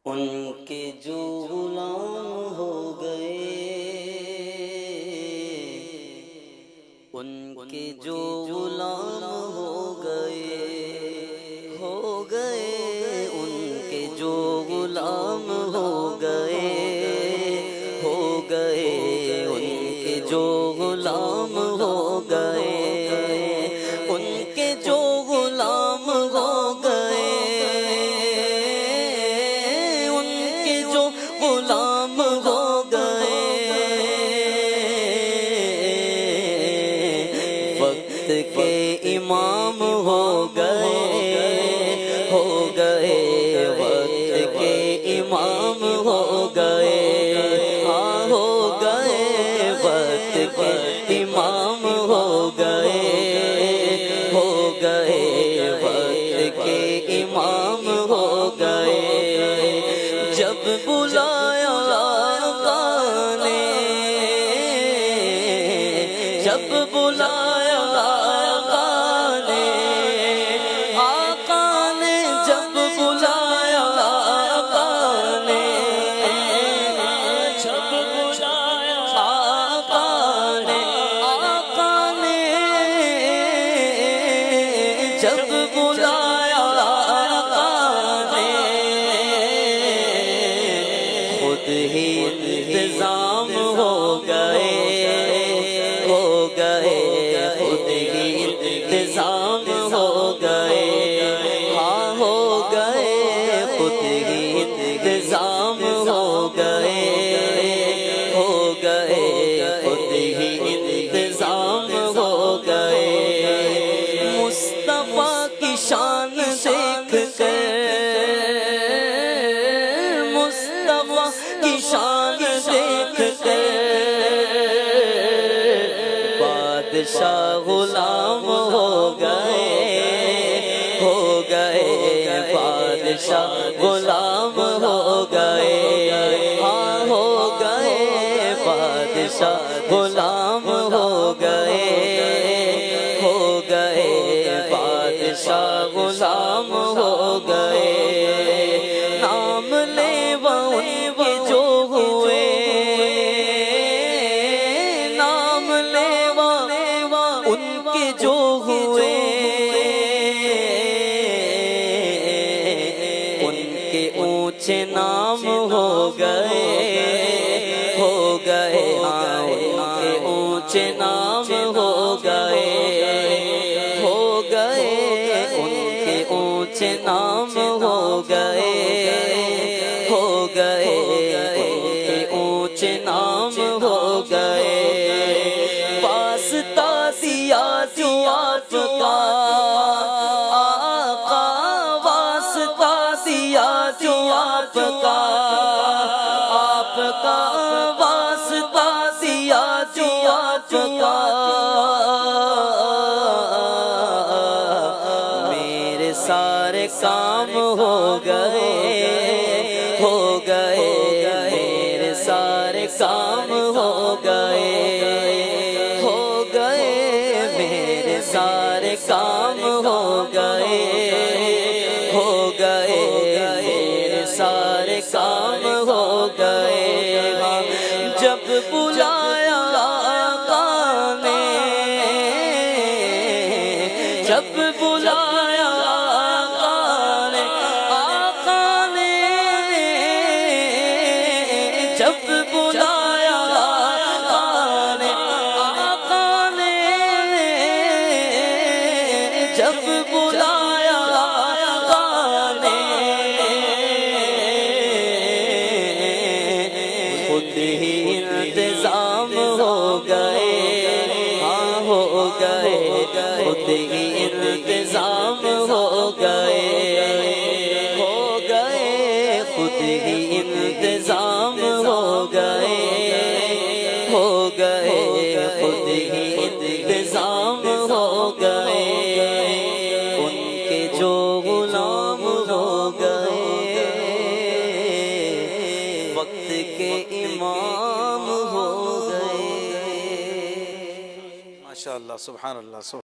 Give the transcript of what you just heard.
उनके जो गुलाम हो गए, उनके जो गुलाम हो गए, उनके जो गुलाम हो गए, उनके जो गुलाम हो गए, उनके जो गुलाम हो गए, उनके जो गुलाम हो गए, वक्त के इमाम हो गए, वक्त के इमाम हो गए, हाँ हो गए, वक्त के इमाम हो गए, वक्त के इमाम हो गए। जब बुलाया आका ने, जब बुलाया आका ने, आका ने जब बुलाया आका ने, जब बुलाया आका ने, आका ने जब बुलाया आका ने, खुद ही इंतजाम हो गए, खुद ही इंतजाम हो गए, हाँ हो गए, खुद ही इंतजाम हो गए, खुद ही इंतजाम हो गए। मुस्तफा की शान देख कर, मुस्तफा की शान देख कर, बादशाह गुलाम हो गए, बादशाह गुलाम हो गए, हाँ हो गए, बादशाह गुलाम हो गए, बादशाह गुलाम हो गए। नाम लेवा उनके जो हुए, नाम लेवा उनके जो हुए, उनके ऊंचे नाम हो गए, हाँ उनके ऊंचे नाम हो गए, उनके ऊंचे नाम हो गए, उनके ऊंचे नाम हो गए। वास्ता दिया जो आपका आका, वास्ता दिया जो आपका, आपका वास्ता दिया जो आपका, मेरे सारे काम हो गए, मेरे सारे काम हो गए, मेरे सारे काम हो गए, मेरे सारे काम हो गए। जब बुलाया आका ने, जब बुलाया आका ने, आका ने जब बुलाया आका ने, आका ने जब बुलाया आका ने, खुद ही इंतजाम हो गए, हाँ हो गए, खुद ही इंतजाम हो गए, खुद ही इंतजाम हो गए, खुद ही इंतजाम हो गए। उनके जो गुलाम हो गए, वक्त के इमाम हो गए। माशाअल्लाह, सुभान अल्लाह।